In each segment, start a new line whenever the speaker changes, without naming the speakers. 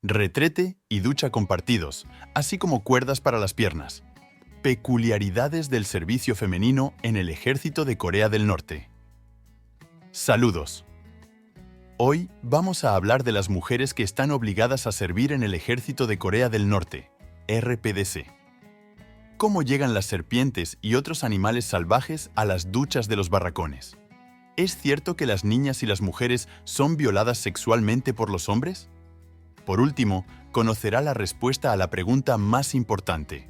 retrete y ducha compartidos, así como cuerdas para las piernas. Peculiaridades del servicio femenino en el Ejército de Corea del Norte. Saludos. Hoy vamos a hablar de las mujeres que están obligadas a servir en el Ejército de Corea del Norte, RPDC. ¿Cómo llegan las serpientes y otros animales salvajes a las duchas de los barracones? ¿Es cierto que las niñas y las mujeres son violadas sexualmente por los hombres? Por último, conocerá la respuesta a la pregunta más importante: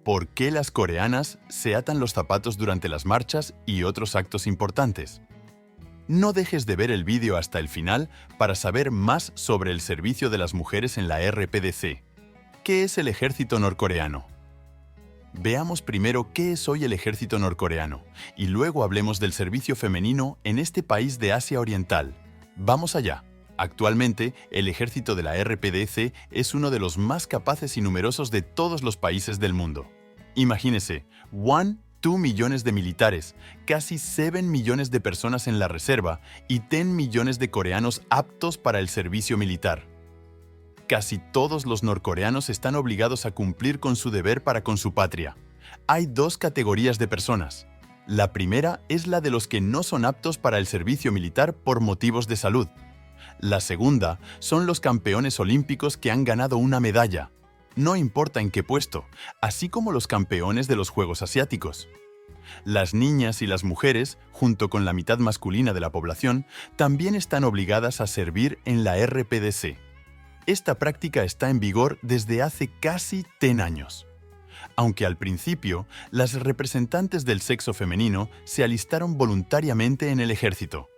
¿por qué las coreanas se atan los zapatos durante las marchas y otros actos importantes? No dejes de ver el vídeo hasta el final para saber más sobre el servicio de las mujeres en la RPDC. ¿Qué es el ejército norcoreano? Veamos primero qué es hoy el ejército norcoreano, y luego hablemos del servicio femenino en este país de Asia Oriental. ¡Vamos allá! Actualmente, el ejército de la RPDC es uno de los más capaces y numerosos de todos los países del mundo. Imagínese, 2 millones de militares, casi 7 millones de personas en la reserva y 10 millones de coreanos aptos para el servicio militar. Casi todos los norcoreanos están obligados a cumplir con su deber para con su patria. Hay dos categorías de personas. La primera es la de los que no son aptos para el servicio militar por motivos de salud. La segunda son los campeones olímpicos que han ganado una medalla, no importa en qué puesto, así como los campeones de los Juegos Asiáticos. Las niñas y las mujeres, junto con la mitad masculina de la población, también están obligadas a servir en la RPDC. Esta práctica está en vigor desde hace casi 10 años. Aunque al principio, las representantes del sexo femenino se alistaron voluntariamente en el ejército.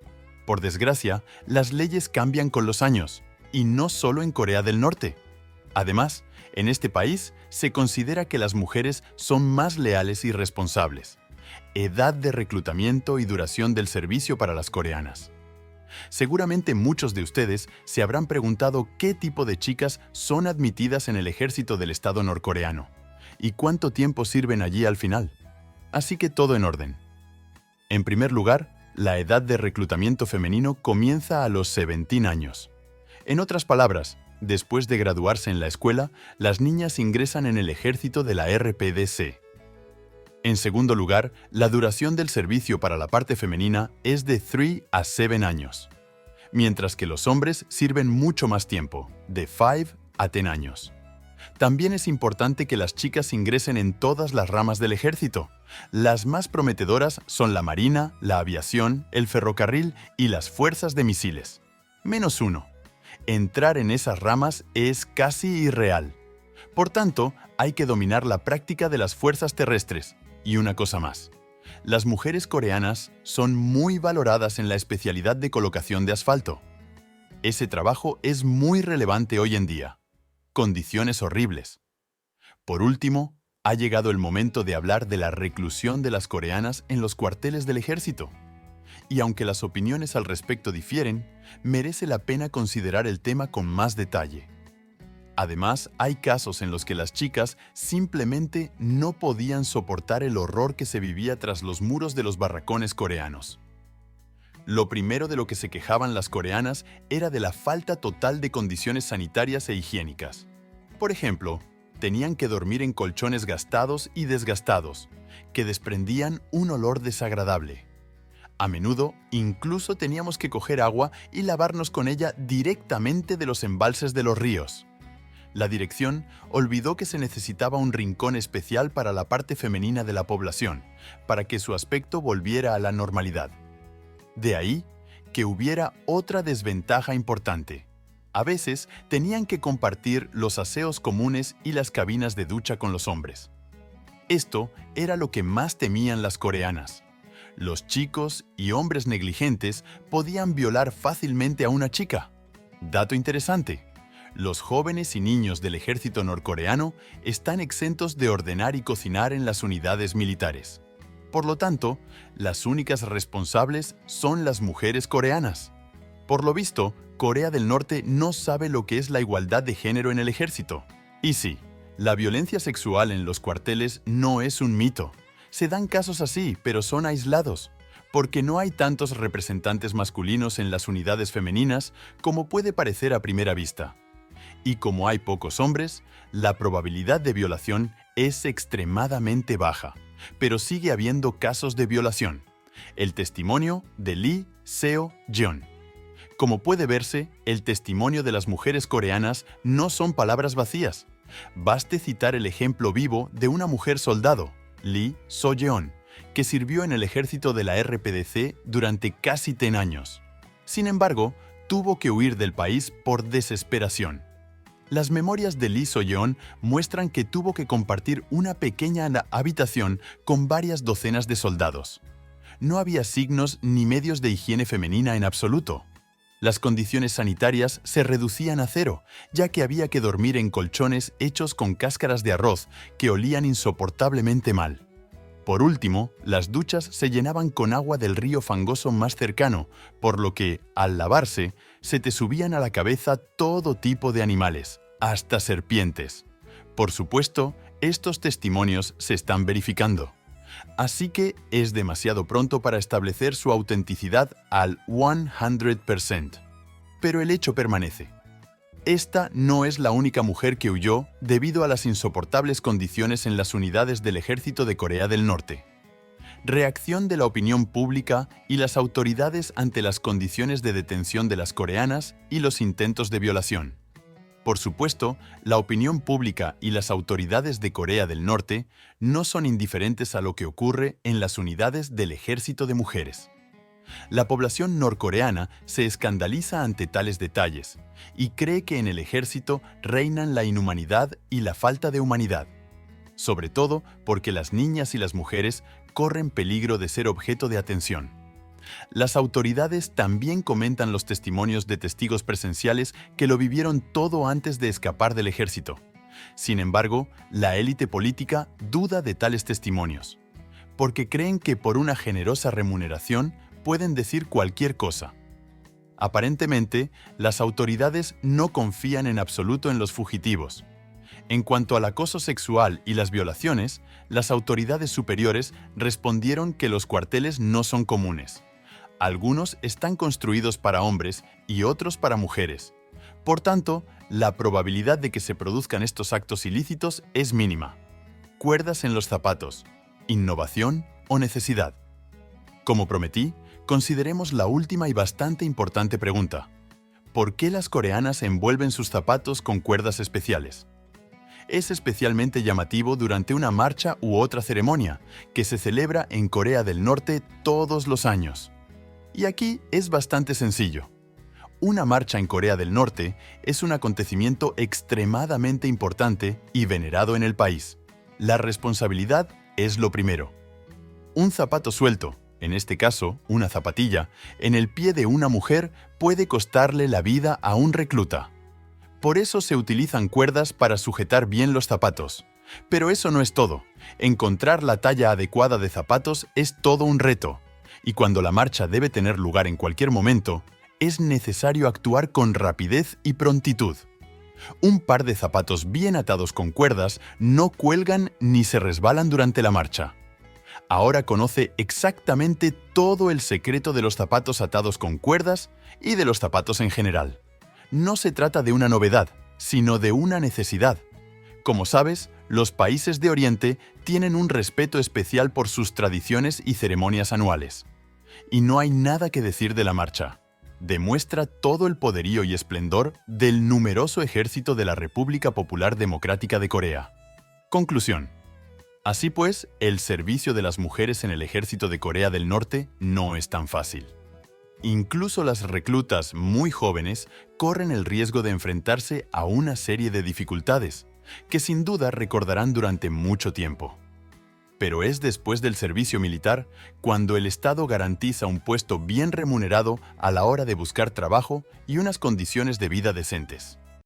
Por desgracia, las leyes cambian con los años, y no solo en Corea del Norte. Además, en este país se considera que las mujeres son más leales y responsables. Edad de reclutamiento y duración del servicio para las coreanas. Seguramente muchos de ustedes se habrán preguntado qué tipo de chicas son admitidas en el ejército del Estado norcoreano y cuánto tiempo sirven allí al final. Así que todo en orden. En primer lugar, la edad de reclutamiento femenino comienza a los 17 años. En otras palabras, después de graduarse en la escuela, las niñas ingresan en el ejército de la RPDC. En segundo lugar, la duración del servicio para la parte femenina es de 3 a 7 años, mientras que los hombres sirven mucho más tiempo, de 5 a 10 años. También es importante que las chicas ingresen en todas las ramas del ejército. Las más prometedoras son la marina, la aviación, el ferrocarril y las fuerzas de misiles. -1. Entrar en esas ramas es casi irreal. Por tanto, hay que dominar la práctica de las fuerzas terrestres. Y una cosa más. Las mujeres coreanas son muy valoradas en la especialidad de colocación de asfalto. Ese trabajo es muy relevante hoy en día. Condiciones horribles. Por último, ha llegado el momento de hablar de la reclusión de las coreanas en los cuarteles del ejército. Y aunque las opiniones al respecto difieren, merece la pena considerar el tema con más detalle. Además, hay casos en los que las chicas simplemente no podían soportar el horror que se vivía tras los muros de los barracones coreanos. Lo primero de lo que se quejaban las coreanas era de la falta total de condiciones sanitarias e higiénicas. Por ejemplo, tenían que dormir en colchones gastados y desgastados, que desprendían un olor desagradable. A menudo, incluso teníamos que coger agua y lavarnos con ella directamente de los embalses de los ríos. La dirección olvidó que se necesitaba un rincón especial para la parte femenina de la población, para que su aspecto volviera a la normalidad. De ahí que hubiera otra desventaja importante. A veces tenían que compartir los aseos comunes y las cabinas de ducha con los hombres. Esto era lo que más temían las coreanas. Los chicos y hombres negligentes podían violar fácilmente a una chica. Dato interesante. Los jóvenes y niños del ejército norcoreano están exentos de ordenar y cocinar en las unidades militares. Por lo tanto, las únicas responsables son las mujeres coreanas. Por lo visto, Corea del Norte no sabe lo que es la igualdad de género en el ejército. Y sí, la violencia sexual en los cuarteles no es un mito. Se dan casos así, pero son aislados, porque no hay tantos representantes masculinos en las unidades femeninas como puede parecer a primera vista. Y como hay pocos hombres, la probabilidad de violación es extremadamente baja, pero sigue habiendo casos de violación. El testimonio de Lee Seo-jeon. Como puede verse, el testimonio de las mujeres coreanas no son palabras vacías. Baste citar el ejemplo vivo de una mujer soldado, Lee So-jeon, que sirvió en el ejército de la RPDC durante casi 10 años. Sin embargo, tuvo que huir del país por desesperación. Las memorias de Lee So-jeon muestran que tuvo que compartir una pequeña habitación con varias docenas de soldados. No había signos ni medios de higiene femenina en absoluto. Las condiciones sanitarias se reducían a cero, ya que había que dormir en colchones hechos con cáscaras de arroz que olían insoportablemente mal. Por último, las duchas se llenaban con agua del río fangoso más cercano, por lo que, al lavarse, se te subían a la cabeza todo tipo de animales, hasta serpientes. Por supuesto, estos testimonios se están verificando. Así que es demasiado pronto para establecer su autenticidad al 100%. Pero el hecho permanece. Esta no es la única mujer que huyó debido a las insoportables condiciones en las unidades del ejército de Corea del Norte. Reacción de la opinión pública y las autoridades ante las condiciones de detención de las coreanas y los intentos de violación. Por supuesto, la opinión pública y las autoridades de Corea del Norte no son indiferentes a lo que ocurre en las unidades del ejército de mujeres. La población norcoreana se escandaliza ante tales detalles y cree que en el ejército reinan la inhumanidad y la falta de humanidad, sobre todo porque las niñas y las mujeres corren peligro de ser objeto de atención. Las autoridades también comentan los testimonios de testigos presenciales que lo vivieron todo antes de escapar del ejército. Sin embargo, la élite política duda de tales testimonios, porque creen que por una generosa remuneración pueden decir cualquier cosa. Aparentemente, las autoridades no confían en absoluto en los fugitivos. En cuanto al acoso sexual y las violaciones, las autoridades superiores respondieron que los cuarteles no son comunes. Algunos están construidos para hombres y otros para mujeres. Por tanto, la probabilidad de que se produzcan estos actos ilícitos es mínima. Cuerdas en los zapatos. ¿Innovación o necesidad? Como prometí, consideremos la última y bastante importante pregunta. ¿Por qué las coreanas envuelven sus zapatos con cuerdas especiales? Es especialmente llamativo durante una marcha u otra ceremonia que se celebra en Corea del Norte todos los años. Y aquí es bastante sencillo. Una marcha en Corea del Norte es un acontecimiento extremadamente importante y venerado en el país. La responsabilidad es lo primero. Un zapato suelto, en este caso una zapatilla, en el pie de una mujer puede costarle la vida a un recluta. Por eso se utilizan cuerdas para sujetar bien los zapatos. Pero eso no es todo. Encontrar la talla adecuada de zapatos es todo un reto. Y cuando la marcha debe tener lugar en cualquier momento, es necesario actuar con rapidez y prontitud. Un par de zapatos bien atados con cuerdas no cuelgan ni se resbalan durante la marcha. Ahora conoce exactamente todo el secreto de los zapatos atados con cuerdas y de los zapatos en general. No se trata de una novedad, sino de una necesidad. Como sabes, los países de Oriente tienen un respeto especial por sus tradiciones y ceremonias anuales. Y no hay nada que decir de la marcha. Demuestra todo el poderío y esplendor del numeroso ejército de la República Popular Democrática de Corea. Conclusión. Así pues, el servicio de las mujeres en el ejército de Corea del Norte no es tan fácil. Incluso las reclutas muy jóvenes corren el riesgo de enfrentarse a una serie de dificultades, que sin duda recordarán durante mucho tiempo. Pero es después del servicio militar cuando el Estado garantiza un puesto bien remunerado a la hora de buscar trabajo y unas condiciones de vida decentes.